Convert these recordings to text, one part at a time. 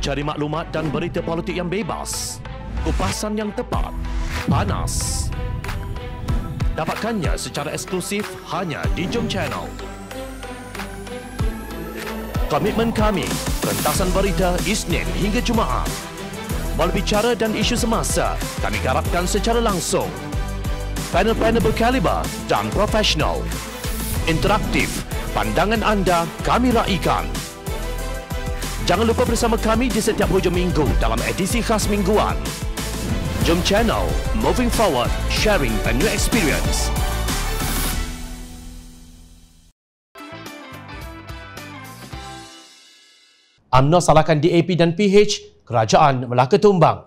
Mencari maklumat dan berita politik yang bebas, kupasan yang tepat, panas. Dapatkannya secara eksklusif hanya di Jom Channel. Komitmen kami, pentasan berita Isnin hingga Jumaat. Berbicara dan isu semasa, kami garapkan secara langsung. Panel-panel berkaliber dan profesional. Interaktif, pandangan anda kami raikan. Jangan lupa bersama kami di setiap hujung minggu dalam edisi khas mingguan. Jom Channel, moving forward, sharing a new experience. UMNO salahkan DAP dan PH, Kerajaan Melaka tumbang.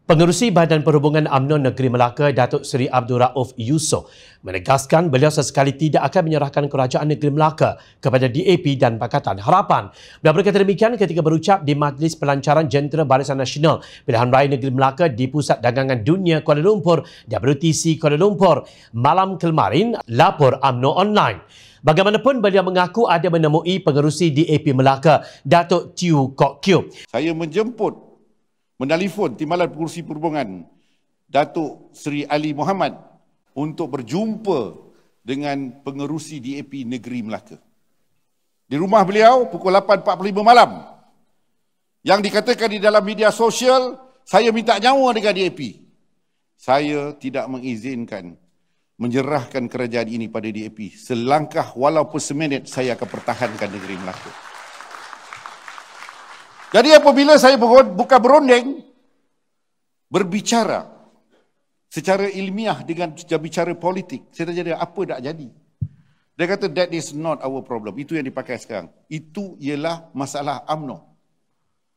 Pengerusi Badan Perhubungan UMNO Negeri Melaka, Datuk Seri Abdul Rauf Yusof, menegaskan beliau sesekali tidak akan menyerahkan Kerajaan Negeri Melaka kepada DAP dan Pakatan Harapan. Beliau berkata demikian ketika berucap di Majlis Pelancaran Jentera Barisan Nasional Pilihan Raya Negeri Melaka di Pusat Dagangan Dunia Kuala Lumpur, WTC Kuala Lumpur, malam kemarin, lapor UMNO online. Bagaimanapun, beliau mengaku ada menemui pengerusi DAP Melaka, Datuk Tiu Kok Kyu. Saya menelefon Timbalan Pengerusi Perhubungan Datuk Seri Ali Muhammad untuk berjumpa dengan pengerusi DAP Negeri Melaka. Di rumah beliau pukul 8.45 malam. Yang dikatakan di dalam media sosial, saya minta nyawa dengan DAP. Saya tidak mengizinkan menyerahkan kerajaan ini pada DAP. Selangkah walaupun seminit saya akan pertahankan negeri Melaka. Jadi apabila saya buka berunding, berbicara secara ilmiah dengan bicara politik, saya tanya dia, apa tak jadi? Dia kata, that is not our problem. Itu yang dipakai sekarang. Itu ialah masalah UMNO.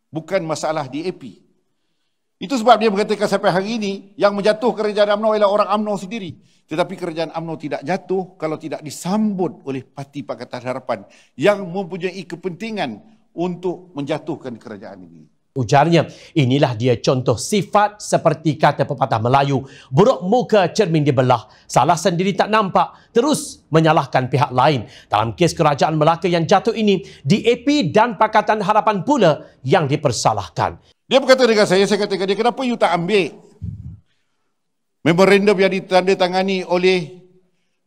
Bukan masalah DAP. Itu sebab dia mengatakan sampai hari ini, yang menjatuh kerajaan UMNO ialah orang UMNO sendiri. Tetapi kerajaan UMNO tidak jatuh kalau tidak disambut oleh Parti Pakatan Harapan yang mempunyai kepentingan untuk menjatuhkan kerajaan ini. Ujarnya, inilah dia contoh sifat seperti kata pepatah Melayu, buruk muka cermin dibelah, salah sendiri tak nampak, terus menyalahkan pihak lain. Dalam kes kerajaan Melaka yang jatuh ini, DAP dan Pakatan Harapan pula yang dipersalahkan. Dia berkata dengan saya katakan dia, kenapa you tak ambil memorandum yang ditandatangani oleh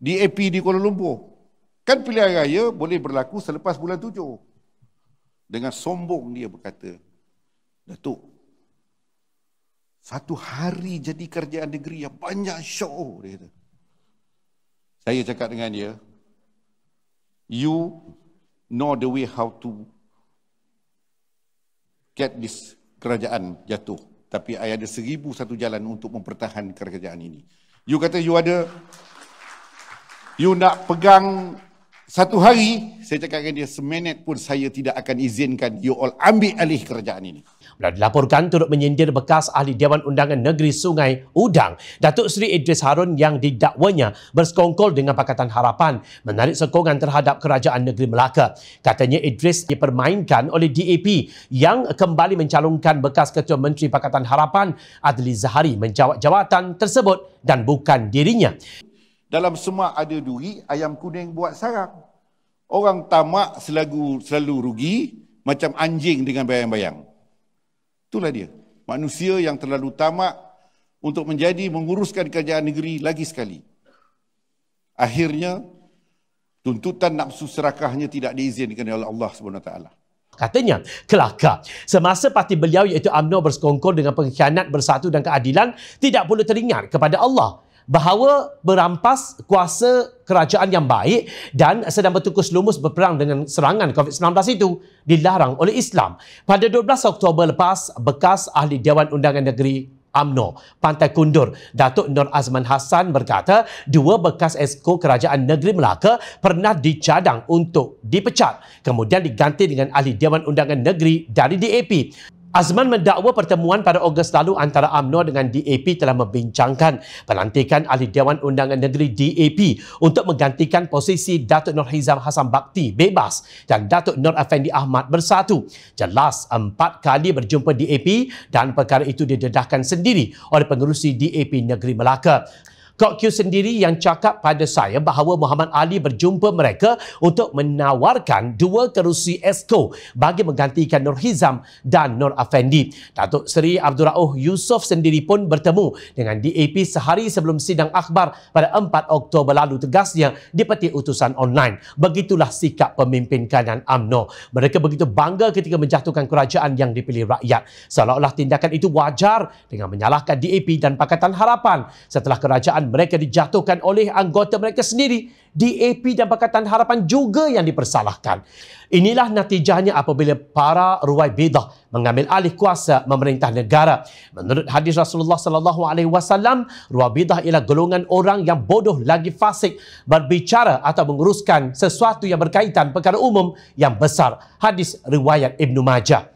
DAP di Kuala Lumpur? Kan pilihan raya boleh berlaku selepas bulan 7. Dengan sombong dia berkata, Datuk, satu hari jadi kerajaan negeri yang banyak show, dia kata. Saya cakap dengan dia, you know the way how to get this kerajaan jatuh. Tapi I ada 1001 jalan untuk mempertahankan kerajaan ini. You kata you nak pegang satu hari, saya cakap dengan dia, seminit pun saya tidak akan izinkan you all ambil alih kerajaan ini. Beliau dilaporkan turut menyindir bekas Ahli Dewan Undangan Negeri Sungai Udang, Datuk Seri Idris Harun yang didakwanya bersekongkol dengan Pakatan Harapan menarik sokongan terhadap Kerajaan Negeri Melaka. Katanya Idris dipermainkan oleh DAP yang kembali mencalonkan bekas Ketua Menteri Pakatan Harapan Adli Zahari menjawat jawatan tersebut dan bukan dirinya. Dalam semak ada duri, ayam kuning buat sarang. Orang tamak selalu rugi, macam anjing dengan bayang-bayang. Itulah dia. Manusia yang terlalu tamak untuk menguruskan kerajaan negeri lagi sekali. Akhirnya, tuntutan nafsu serakahnya tidak diizinkan oleh Allah SWT. Katanya, kelakar. Semasa parti beliau iaitu UMNO bersekongkol dengan pengkhianat Bersatu dan Keadilan, tidak perlu teringat kepada Allah bahawa berampas kuasa kerajaan yang baik dan sedang bertukus lumus berperang dengan serangan COVID-19 itu dilarang oleh Islam. Pada 12 Oktober lepas, bekas Ahli Dewan Undangan Negeri UMNO Pantai Kundur, Datuk Nur Azman Hassan berkata, 2 bekas esko Kerajaan Negeri Melaka pernah dicadang untuk dipecat, kemudian diganti dengan Ahli Dewan Undangan Negeri dari DAP. Azman mendakwa pertemuan pada Ogos lalu antara UMNO dengan DAP telah membincangkan pelantikan Ahli Dewan Undangan Negeri DAP untuk menggantikan posisi Datuk Nur Hizam Hassan Bakti bebas dan Datuk Nur Effendi Ahmad Bersatu. Jelas 4 kali berjumpa DAP dan perkara itu didedahkan sendiri oleh pengerusi DAP Negeri Melaka. Kok Q sendiri yang cakap pada saya bahawa Muhammad Ali berjumpa mereka untuk menawarkan 2 kerusi Exco bagi menggantikan Nur Hizam dan Nur Afendi. Datuk Seri Abdul Rauf Yusof sendiri pun bertemu dengan DAP sehari sebelum sidang akhbar pada 4 Oktober lalu, tegasnya di peti utusan online. Begitulah sikap pemimpin kanan UMNO. Mereka begitu bangga ketika menjatuhkan kerajaan yang dipilih rakyat. Seolah-olah tindakan itu wajar dengan menyalahkan DAP dan Pakatan Harapan setelah kerajaan mereka dijatuhkan oleh anggota mereka sendiri. DAP dan Pakatan Harapan juga yang dipersalahkan. Inilah natijahnya apabila para Ruwaibidah mengambil alih kuasa memerintah negara. Menurut hadis Rasulullah sallallahu alaihi wasallam, Ruwaibidah ialah golongan orang yang bodoh lagi fasik berbicara atau menguruskan sesuatu yang berkaitan perkara umum yang besar. Hadis riwayat Ibnu Majah.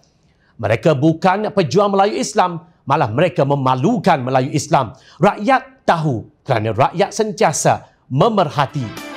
Mereka bukan pejuang Melayu Islam, malah mereka memalukan Melayu Islam. Rakyat tahu kerana rakyat sentiasa memerhati